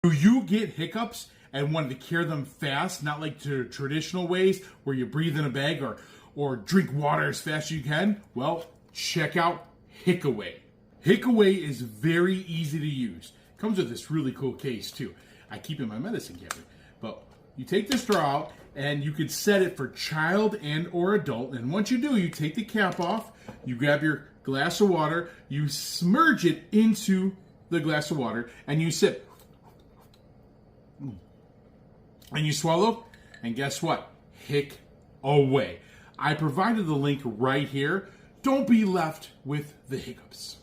Do you get hiccups and want to cure them fast, not like the traditional ways where you breathe in a bag or drink water as fast as you can? Well, check out Hiccaway. Hiccaway is very easy to use. It comes with this really cool case too. I keep it in my medicine cabinet. But you take the straw out and you can set it for child and or adult. And once you do, you take the cap off, you grab your glass of water, you submerge it into the glass of water, and you sip. And you swallow, and guess what? Hiccaway. I provided the link right here. Don't be left with the hiccups.